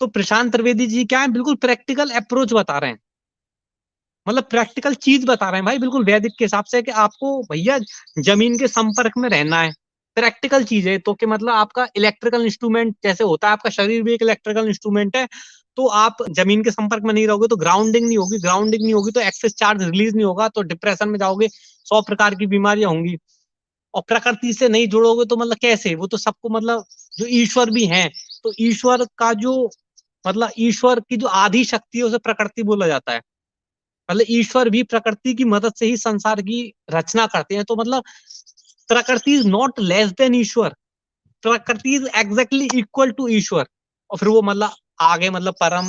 तो प्रशांत त्रिवेदी जी क्या है, बिल्कुल प्रैक्टिकल अप्रोच बता रहे हैं, मतलब प्रैक्टिकल चीज बता रहे हैं भाई, बिल्कुल वैदिक के हिसाब से कि आपको भैया जमीन के संपर्क में रहना है। प्रैक्टिकल चीज है तो कि मतलब आपका इलेक्ट्रिकल इंस्ट्रूमेंट जैसे होता है, आपका शरीर भी एक इलेक्ट्रिकल इंस्ट्रूमेंट है। तो आप जमीन के संपर्क में नहीं रहोगे तो ग्राउंडिंग नहीं होगी, ग्राउंडिंग नहीं होगी तो एक्सेस चार्ज रिलीज नहीं होगा, तो डिप्रेशन में जाओगे, 100 प्रकार की बीमारियां होंगी। और प्रकृति से नहीं जुड़ोगे तो मतलब कैसे, वो तो सबको मतलब जो ईश्वर भी हैं, तो ईश्वर का जो मतलब ईश्वर की जो आधी शक्ति है उसे प्रकृति बोला जाता है। मतलब ईश्वर भी प्रकृति की मदद से ही संसार की रचना करते हैं। तो मतलब प्रकृति इज नॉट लेस देन ईश्वर, प्रकृति इज एग्जैक्टली इक्वल टू ईश्वर। और फिर वो मतलब आगे मतलब परम,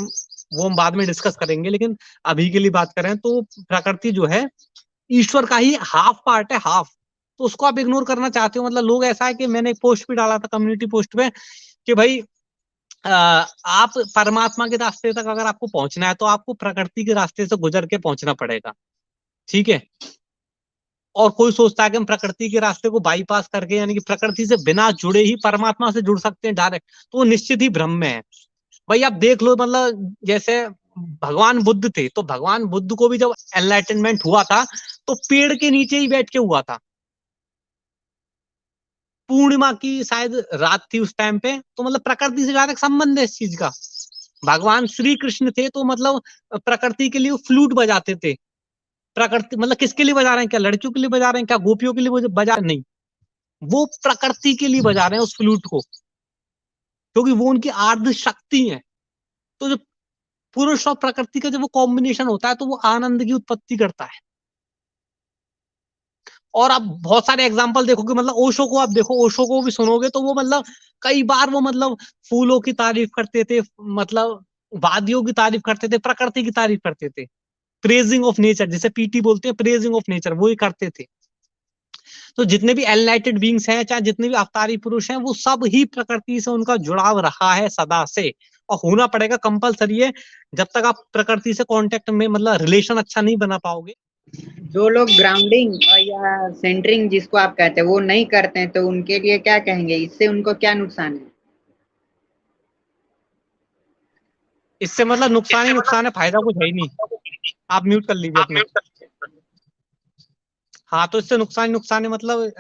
वो हम बाद में डिस्कस करेंगे, लेकिन अभी के लिए बात करें तो प्रकृति जो है ईश्वर का ही हाफ पार्ट है, हाफ। तो उसको आप इग्नोर करना चाहते हो, मतलब लोग ऐसा है कि मैंने एक पोस्ट भी डाला था कम्युनिटी पोस्ट पे कि भाई आप परमात्मा के रास्ते तक अगर आपको पहुंचना है तो आपको प्रकृति के रास्ते से गुजर के पहुंचना पड़ेगा, ठीक है। और कोई सोचता है कि हम प्रकृति के रास्ते को बाईपास करके यानी कि प्रकृति से बिना जुड़े ही परमात्मा से जुड़ सकते हैं डायरेक्ट, तो वो निश्चित ही भ्रम में है। भाई आप देख लो, मतलब जैसे भगवान बुद्ध थे, तो भगवान बुद्ध को भी जब एनलाइटनमेंट हुआ था तो पेड़ के नीचे ही बैठ के हुआ था। पूर्णिमा की शायद रात थी उस टाइम पे, तो मतलब प्रकृति से डायरेक्ट संबंध है इस चीज का। भगवान श्री कृष्ण थे तो मतलब प्रकृति के लिए फ्लूट बजाते थे। प्रकृति मतलब किसके लिए बजा रहे हैं, क्या लड़कियों के लिए बजा रहे हैं, क्या गोपियों के लिए बजा नहीं, वो प्रकृति के लिए बजा रहे हैं उस फ्लूट को, क्योंकि वो उनकी आर्ध शक्ति है। तो जो पुरुष और प्रकृति का जब वो कॉम्बिनेशन होता है तो वो आनंद की उत्पत्ति करता है। और आप बहुत सारे एग्जाम्पल देखोगे, मतलब ओशो को आप देखो, ओशो को भी सुनोगे तो वो मतलब कई बार वो मतलब फूलों की तारीफ करते थे, मतलब वादियों की तारीफ करते थे, प्रकृति की तारीफ करते थे। प्रेजिंग ऑफ नेचर, जैसे पीटी बोलते हैं प्रेजिंग ऑफ नेचर, वो ही करते थे। तो जितने भी एनलाइटेड बींग्स हैं, चाहे जितने भी अवतारी पुरुष हैं, वो सब ही प्रकृति से उनका जुड़ाव रहा है सदा से, और होना पड़ेगा, कंपलसरी है। जब तक आप प्रकृति से कांटेक्ट में मतलब रिलेशन अच्छा नहीं बना पाओगे। जो लोग ग्राउंडिंग या सेंटरिंग जिसको आप कहते हैं वो नहीं करते हैं, तो उनके लिए क्या कहेंगे, इससे उनको क्या नुकसान है? इससे मतलब नुकसान ही नुकसान है, फायदा कुछ है ही नहीं। आप म्यूट कर लीजिए अपना। हाँ, तो इससे नुकसान ही नुकसान है, मतलब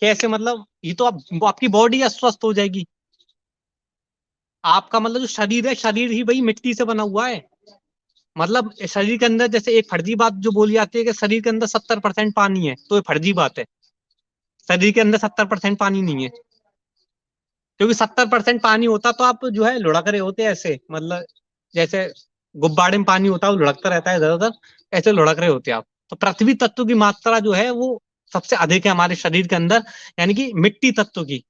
कैसे, मतलब ये तो आप आपकी बॉडी अस्वस्थ हो जाएगी। आपका मतलब जो शरीर है, शरीर ही भाई मिट्टी से बना हुआ है। मतलब शरीर के अंदर जैसे एक फर्जी बात जो बोली जाती है कि शरीर के अंदर 70% पानी है, तो ये फर्जी बात है। शरीर के अंदर 70% पानी नहीं है, क्योंकि 70% पानी होता तो आप जो है लुढ़क रहे होते ऐसे, मतलब जैसे गुब्बारे में पानी होता है वो लुढ़कता रहता है इधर उधर, ऐसे लुढ़क रहे होते आप। तो पृथ्वी तत्व की मात्रा जो है वो सबसे अधिक है हमारे शरीर के अंदर, यानी कि मिट्टी तत्व की।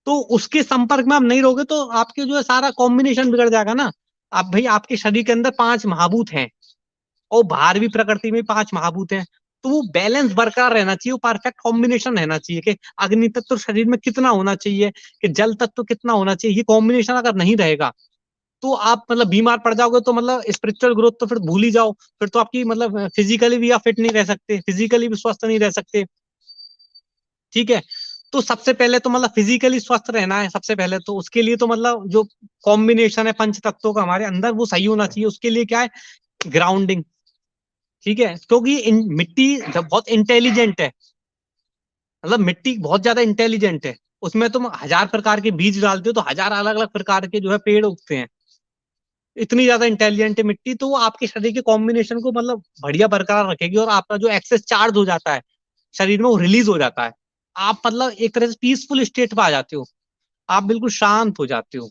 तो उसके संपर्क में आप नहीं रहोगे तो आपके जो है सारा कॉम्बिनेशन बिगड़ जाएगा ना। आप भाई आपके शरीर के अंदर 5 महाभूत हैं, और बाहर भी प्रकृति में 5 महाभूत हैं। तो वो बैलेंस बरकरार रहना चाहिए, वो परफेक्ट कॉम्बिनेशन रहना चाहिए कि अग्नि तत्व शरीर में कितना होना चाहिए, कि जल तत्व कितना होना चाहिए। ये कॉम्बिनेशन अगर नहीं रहेगा तो आप मतलब बीमार पड़ जाओगे, तो मतलब स्पिरिचुअल ग्रोथ तो फिर भूल ही जाओ। फिर तो आपकी मतलब फिजिकली भी आप फिट नहीं रह सकते, फिजिकली भी स्वस्थ नहीं रह सकते, ठीक है। तो सबसे पहले तो मतलब फिजिकली स्वस्थ रहना है सबसे पहले, तो उसके लिए तो मतलब जो कॉम्बिनेशन है पंच तत्वों का हमारे अंदर वो सही होना चाहिए। उसके लिए क्या है, ग्राउंडिंग, ठीक है। क्योंकि मिट्टी जब बहुत इंटेलिजेंट है, मतलब मिट्टी बहुत ज्यादा इंटेलिजेंट है, उसमें तुम 1000 प्रकार के बीज डालते हो तो 1000 अलग अलग प्रकार के जो है पेड़ उगते हैं। इतनी ज्यादा इंटेलिजेंट है मिट्टी, तो वो आपके शरीर के कॉम्बिनेशन को मतलब बढ़िया बरकरार रखेगी, और आपका जो एक्सेस चार्ज हो जाता है शरीर में वो रिलीज हो जाता है। आप मतलब एक तरह से पीसफुल स्टेट पे आ जाते हो, आप बिल्कुल शांत हो जाते हो,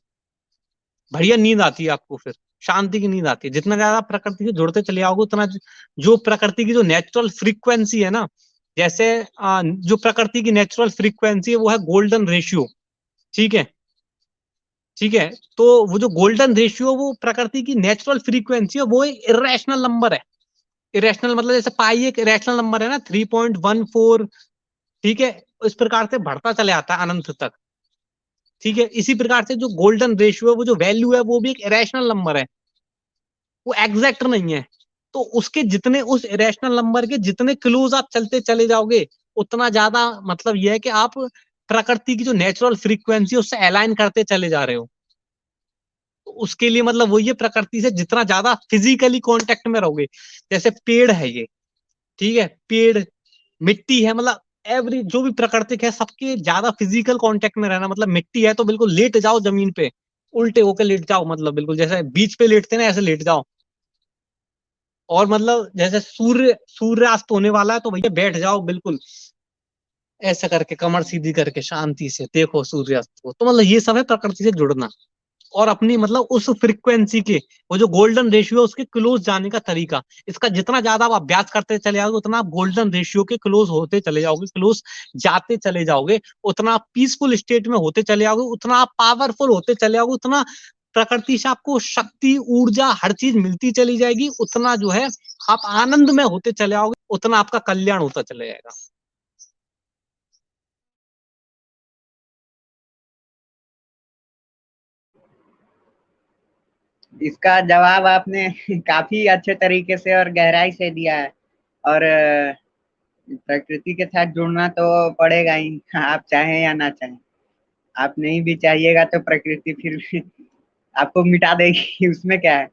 बढ़िया नींद आती है आपको, फिर शांति की नींद आती है। जितना ज्यादा प्रकृति से जुड़ते चले आओगे उतना जो प्रकृति की जो नेचुरल फ्रीक्वेंसी है ना, जैसे जो प्रकृति की नेचुरल फ्रीक्वेंसी है वो है गोल्डन रेशियो, ठीक है, ठीक है। तो वो जो गोल्डन रेशियो वो प्रकृति की नेचुरल फ्रीक्वेंसी है, वो एक इरेशनल नंबर है। इरेशनल मतलब जैसे पाई एक इरेशनल नंबर है ना, 3.14, ठीक है। इस प्रकार से बढ़ता चले आता है अनंत तक, ठीक है। इसी प्रकार से जो गोल्डन रेशियो है, वो जो वैल्यू है वो भी एक इरेशनल नंबर है, वो एग्जैक्ट नहीं है। तो उसके जितने उस इरेशनल नंबर के जितने क्लोज आप चलते चले जाओगे, उतना ज्यादा मतलब यह है कि आप प्रकृति की जो नेचुरल फ्रीक्वेंसी है उससे अलाइन करते चले जा रहे हो। तो उसके लिए मतलब वो ये प्रकृति से जितना ज्यादा फिजिकली कांटेक्ट में रहोगे, जैसे पेड़ है ये, ठीक है, पेड़, मिट्टी है, मतलब एवरी जो भी प्राकृतिक है सबके ज्यादा फिजिकल कांटेक्ट में रहना, मतलब मिट्टी है तो बिल्कुल लेट जाओ जमीन पे, उल्टे होकर लेट जाओ, मतलब बिल्कुल जैसे बीच पे लेटते ना ऐसे लेट जाओ। और मतलब जैसे सूर्यास्त होने वाला है तो भैया बैठ जाओ बिल्कुल ऐसा करके, कमर सीधी करके शांति से देखो सूर्यास्त को। तो मतलब ये सब है प्रकृति से जुड़ना, और अपनी मतलब उस फ्रिक्वेंसी के, वो जो गोल्डन रेशियो है उसके क्लोज जाने का तरीका। इसका जितना ज्यादा आप अभ्यास करते चले जाओगे उतना आप गोल्डन रेशियो के क्लोज होते चले जाओगे, क्लोज जाते चले जाओगे, उतना आप पीसफुल स्टेट में होते चले जाओगे, उतना आप पावरफुल होते चले जाओगे, उतना प्रकृति से आपको शक्ति, ऊर्जा, हर चीज मिलती चली जाएगी, उतना जो है आप आनंद में होते चले जाओगे, उतना आपका कल्याण होता चले जाएगा। इसका जवाब आपने काफी अच्छे तरीके से और गहराई से दिया है। और प्रकृति के साथ जुड़ना तो पड़ेगा ही, आप चाहें या ना चाहें। आप नहीं भी चाहिएगा तो प्रकृति फिर आपको मिटा देगी, उसमें क्या है।